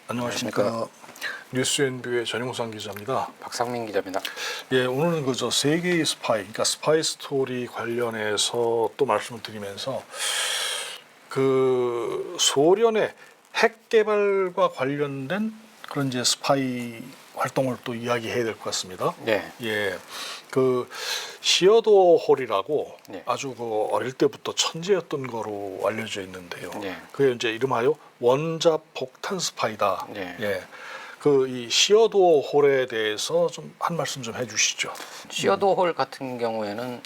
안녕하십니까. 뉴스앤뷰의 전용상 기자입니다. 박상민 기자입니다. 예, 오늘은 그저 세계의 스파이, 그러니까 스파이 스토리 관련해서 또 말씀을 드리면서 그 소련의 핵 개발과 관련된 그런 이제 스파이 활동을 또 이야기해야 될 것 같습니다. 네. 예, 그 시어도 홀이라고 네. 아주 그 어릴 때부터 천재였던 거로 알려져 있는데요. 네. 그게 이제 이름하여 원자 폭탄 스파이다. 네. 예, 그 이 시어도 홀에 대해서 좀 한 말씀 좀 해주시죠. 시어도 홀 같은 경우에는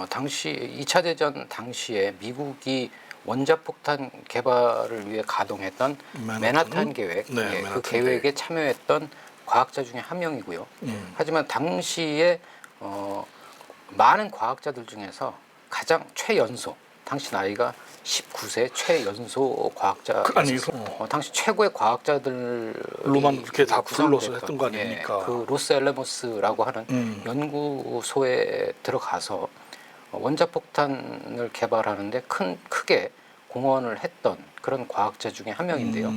당시 2차 대전 당시에 미국이 원자폭탄 개발을 위해 가동했던 맨하탄 계획, 네, 예, 맨하탄 그 계획에 참여했던 과학자 중에 한 명이고요. 하지만 당시에 많은 과학자들 중에서 가장 최연소, 당시 나이가 19세 최연소 과학자, 당시 최고의 과학자들로만 그렇게 다 불러서 했던 거 아닙니까? 예, 그 로스 엘레모스라고 하는 연구소에 들어가서 원자폭탄을 개발하는데 크게 공헌을 했던 그런 과학자 중에 한 명인데요.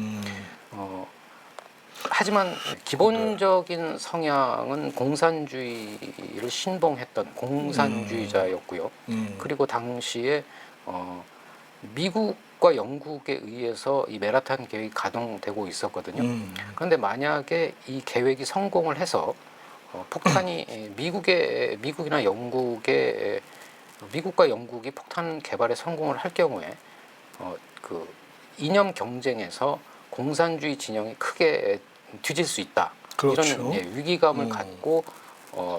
하지만 기본적인 성향은 공산주의를 신봉했던 공산주의자였고요. 그리고 당시에 미국과 영국에 의해서 이 맨하탄 계획이 가동되고 있었거든요. 그런데 만약에 이 계획이 성공을 해서 폭탄이 미국이나 미국과 영국이 폭탄 개발에 성공을 할 경우에 그 이념 경쟁에서 공산주의 진영이 크게 뒤질 수 있다. 그렇죠. 이런 위기감을 갖고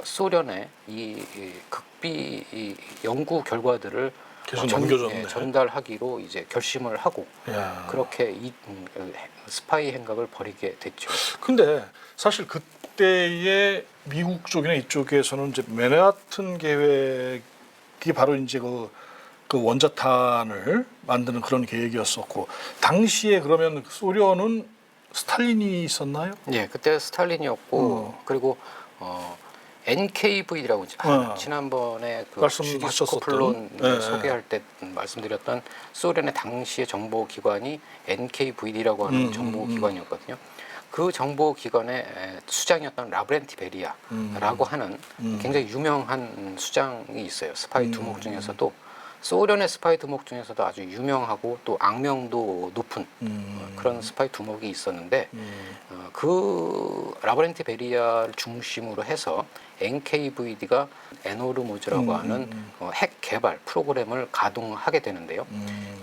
소련의 이 극비 연구 결과들을 계속 넘겨줬네. 전달하기로 이제 결심을 하고 야. 그렇게 이 스파이 행각을 벌이게 됐죠. 근데 사실 그때의 미국 쪽이나 이쪽에서는 이제 맨하튼 계획이 바로 이제 그 원자탄을 만드는 그런 계획이었었고, 당시에 그러면 소련은 스탈린이 있었나요? 네, 그때 스탈린이었고 그리고 NKVD라고 지난번에 그 주디스코플론 소개할 때 말씀드렸던 소련의 당시의 정보기관이 NKVD라고 하는 정보기관이었거든요. 그 정보기관의 수장이었던 라브렌티 베리아라고 하는 굉장히 유명한 수장이 있어요. 스파이 두목 중에서도 소련의 스파이 두목 중에서도 아주 유명하고 또 악명도 높은 그런 스파이 두목이 있었는데 그 라브렌티 베리아를 중심으로 해서 NKVD가 에노르모즈라고 하는 핵 개발 프로그램을 가동하게 되는데요.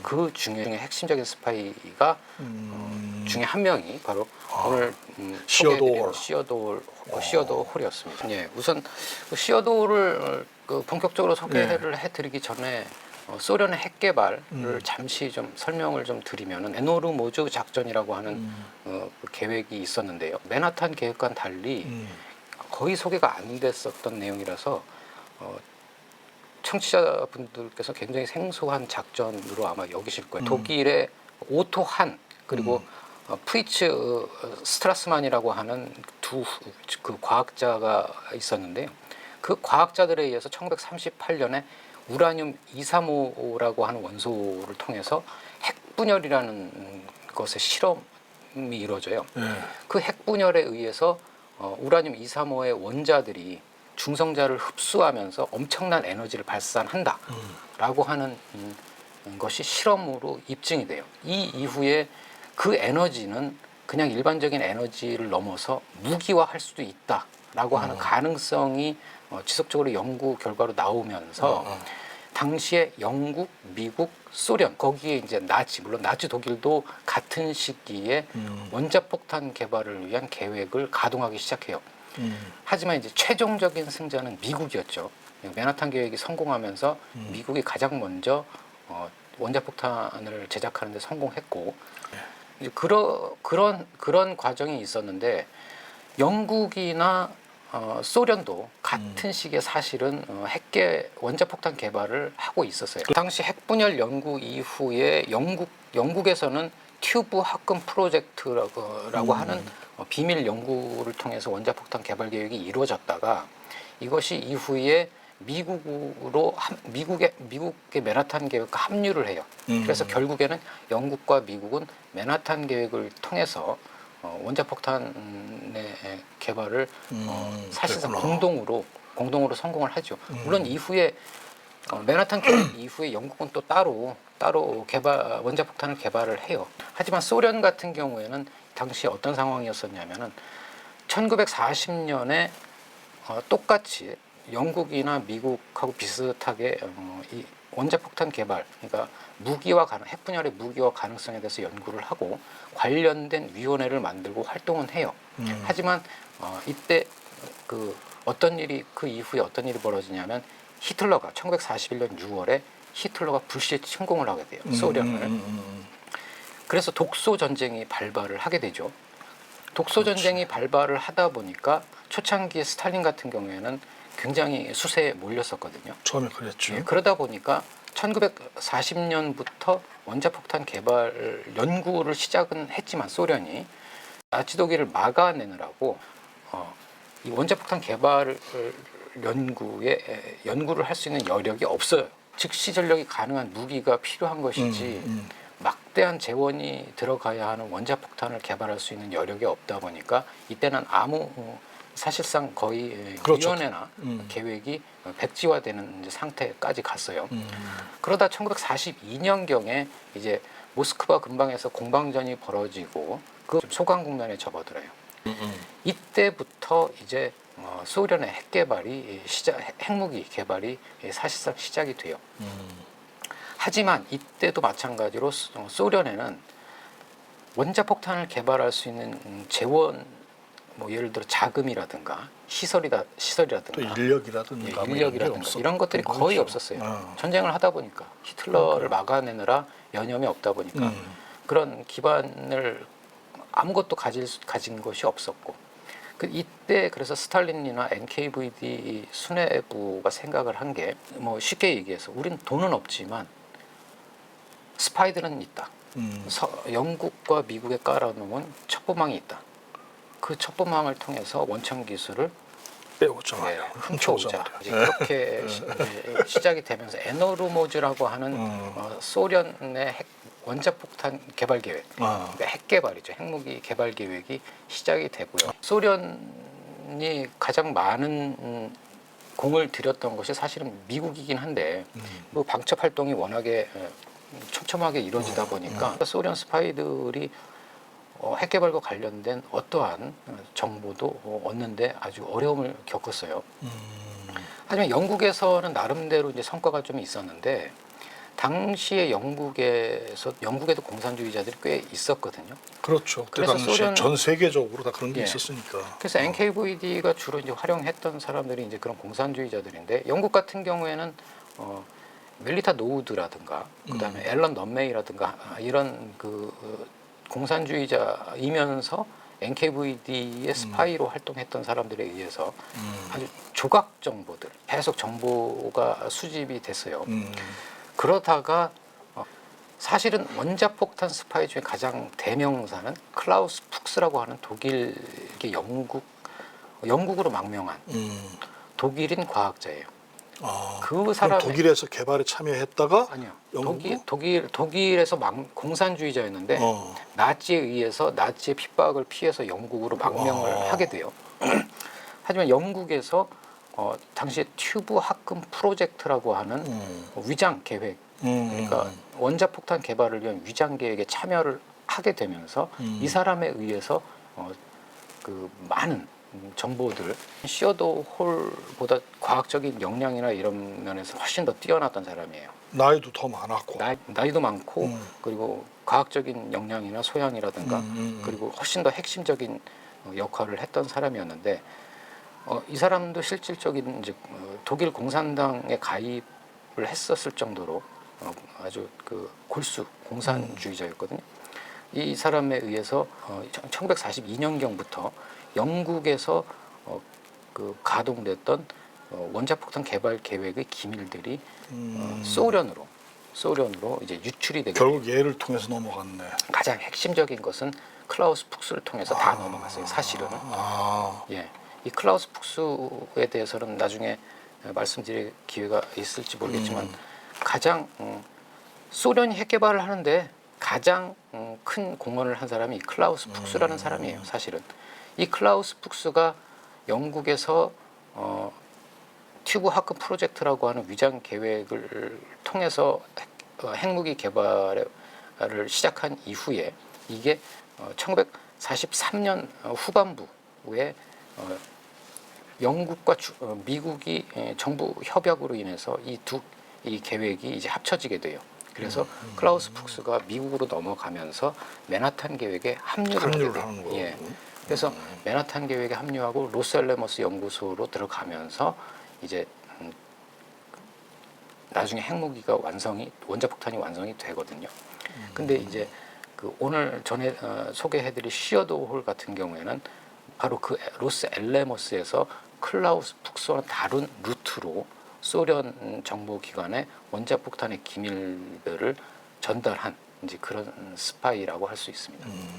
그 중에 핵심적인 스파이가 중에 한 명이 바로 오늘 소개해드린 시어도 홀이었습니다. 예, 우선 시어도 홀을 본격적으로 소개를 해드리기 전에 소련의 핵 개발을 잠시 좀 설명을 좀 드리면은 에노르모즈 작전이라고 하는 그 계획이 있었는데요. 맨하탄 계획과는 달리 거의 소개가 안 됐었던 내용이라서 청취자분들께서 굉장히 생소한 작전으로 아마 여기실 거예요. 독일의 오토 한 그리고 프리츠 스트라스만이라고 하는 두 그 과학자가 있었는데요. 그 과학자들에 의해서 1938년에 우라늄 235라고 하는 원소를 통해서 핵분열이라는 것의 실험이 이루어져요. 그 핵분열에 의해서 우라늄 235의 원자들이 중성자를 흡수하면서 엄청난 에너지를 발산한다라고 하는 것이 실험으로 입증이 돼요. 이 이후에 그 에너지는 그냥 일반적인 에너지를 넘어서 무기화할 수도 있다라고 하는 가능성이 지속적으로 연구 결과로 나오면서 당시에 영국, 미국, 소련 거기에 이제 물론 나치 독일도 같은 시기에 원자폭탄 개발을 위한 계획을 가동하기 시작해요. 하지만 이제 최종적인 승자는 미국이었죠. 맨하탄 계획이 성공하면서 미국이 가장 먼저 원자폭탄을 제작하는 데 성공했고 이제 그런 과정이 있었는데 영국이나 소련도 같은 시기에 사실은 원자폭탄 개발을 하고 있었어요. 그 당시 핵분열 연구 이후에 영국에서는 튜브 합금 프로젝트라고 하는 비밀 연구를 통해서 원자폭탄 개발 계획이 이루어졌다가 이것이 이후에 미국의 맨하탄 계획과 합류를 해요. 그래서 결국에는 영국과 미국은 맨하탄 계획을 통해서 원자폭탄의 개발을 사실상 그랬구나. 공동으로 성공을 하죠. 물론 이후에 맨하탄 계획 이후에 영국은 또 따로 원자폭탄을 개발을 해요. 하지만 소련 같은 경우에는 당시 어떤 상황이었었냐면은 1940년에 똑같이 영국이나 미국하고 비슷하게 이 원자폭탄 개발, 그러니까 핵분열의 무기화 가능성에 대해서 연구를 하고 관련된 위원회를 만들고 활동은 해요. 하지만 이때 그 이후에 어떤 일이 벌어지냐면 히틀러가 1941년 6월에 히틀러가 불시에 침공을 하게 돼요. 소련을. 그래서 독소 전쟁이 발발을 하게 되죠. 독소 전쟁이 발발을 하다 보니까 초창기에 스탈린 같은 경우에는 굉장히 수세에 몰렸었거든요. 처음에 그랬죠. 예, 그러다 보니까 1940년부터 원자폭탄 개발 연구를 시작은 했지만 소련이 나치 독일을 막아내느라고 이 원자폭탄 개발 연구를 할 수 있는 여력이 없어요. 즉시 전력이 가능한 무기가 필요한 것이지 막대한 재원이 들어가야 하는 원자폭탄을 개발할 수 있는 여력이 없다 보니까 이때는 아무 사실상 거의 그렇죠. 위원회나 계획이 백지화되는 이제 상태까지 갔어요. 그러다 1942년경에 이제 모스크바 근방에서 공방전이 벌어지고 그 소강 국면에 접어들어요. 이때부터 이제 소련의 핵무기 개발이 사실상 시작이 돼요. 하지만 이때도 마찬가지로 소련에는 원자폭탄을 개발할 수 있는 재원, 뭐 예를 들어 자금이라든가 시설이라든가 또 인력이라든가 이런 것들이 거의 없었어요. 전쟁을 하다 보니까 히틀러를 막아내느라 여념이 없다 보니까 그런 기반을 아무것도 가진 것이 없었고 이때 그래서 스탈린이나 NKVD 수뇌부가 생각을 한 게 뭐 쉽게 얘기해서 우린 돈은 없지만 스파이들은 있다. 영국과 미국에 깔아놓은 첩보망이 있다. 그 첩보망을 통해서 원천 기술을 빼오자 훔쳐오자. 그렇게 시작이 되면서 에너루모즈라고 하는 소련의 원자폭탄 개발 계획, 그러니까 핵 개발이죠. 핵무기 개발 계획이 시작이 되고요. 소련이 가장 많은 공을 들였던 것이 사실은 미국이긴 한데 그 방첩 활동이 워낙에 촘촘하게 이루어지다 보니까 소련 스파이들이 핵 개발과 관련된 어떠한 정보도 얻는데 아주 어려움을 겪었어요. 하지만 영국에서는 나름대로 이제 성과가 좀 있었는데 당시에 영국에도 공산주의자들이 꽤 있었거든요. 그렇죠. 그 그래서 당시 전 세계적으로 다 그런 게 있었으니까. 그래서 NKVD가 주로 이제 활용했던 사람들이 이제 그런 공산주의자들인데 영국 같은 경우에는 멜리타 노우드라든가 그다음에 앨런 넌메이라든가 이런 그 공산주의자이면서 NKVD의 스파이로 활동했던 사람들에 의해서 아주 조각 정보들, 계속 정보가 수집이 됐어요. 그러다가 사실은 원자폭탄 스파이 중에 가장 대명사는 클라우스 푹스라고 하는 독일계 영국으로 망명한 독일인 과학자예요. 그 사람이 독일에서 개발에 참여했다가 아니요. 영국? 독일에서 공산주의자였는데 나치에 의해서 나치의 핍박을 피해서 영국으로 망명을 하게 돼요. 하지만 영국에서 당시에 튜브 합금 프로젝트라고 하는 위장 계획, 그러니까 원자폭탄 개발을 위한 위장 계획에 참여를 하게 되면서 이 사람에 의해서 그 많은 정보들, 시어도 홀보다 과학적인 역량이나 이런 면에서 훨씬 더 뛰어났던 사람이에요. 나이도 더 많았고. 나이도 많고 그리고 과학적인 역량이나 소양이라든가 그리고 훨씬 더 핵심적인 역할을 했던 사람이었는데 이 사람도 실질적인 이제 독일 공산당에 가입을 했었을 정도로 아주 그 골수 공산주의자였거든요. 이 사람에 의해서 1942년경부터 영국에서 그 가동됐던 원자폭탄 개발 계획의 기밀들이 소련으로 이제 유출이 되게 결국 얘를 통해서 넘어갔네. 가장 핵심적인 것은 클라우스 푹스를 통해서 다 넘어갔어요. 사실은. 예, 이 클라우스 푹스에 대해서는 나중에 말씀드릴 기회가 있을지 모르겠지만 가장 소련이 핵 개발을 하는데 가장 큰 공헌을 한 사람이 클라우스 푹스라는 사람이에요. 사실은 이 클라우스 푹스가 영국에서 튜브 하크 프로젝트라고 하는 위장 계획을 통해서 핵무기 개발을 시작한 이후에 이게 1943년 후반부에 영국과 미국이 정부 협약으로 인해서 이 계획이 이제 합쳐지게 돼요. 그래서 클라우스 푹스가 미국으로 넘어가면서 맨하탄 계획에 합류를 하는 거예요. 예. 그래서 맨하탄 계획에 합류하고 로스알레머스 연구소로 들어가면서 이제 나중에 핵무기가 원자폭탄이 완성이 되거든요. 근데 이제 그 오늘 전에 소개해드린 시어도홀 같은 경우에는 바로 그 로스알레머스에서 클라우스 푹스와 다른 루트로 소련 정보기관에 원자폭탄의 기밀들을 전달한 이제 그런 스파이라고 할 수 있습니다.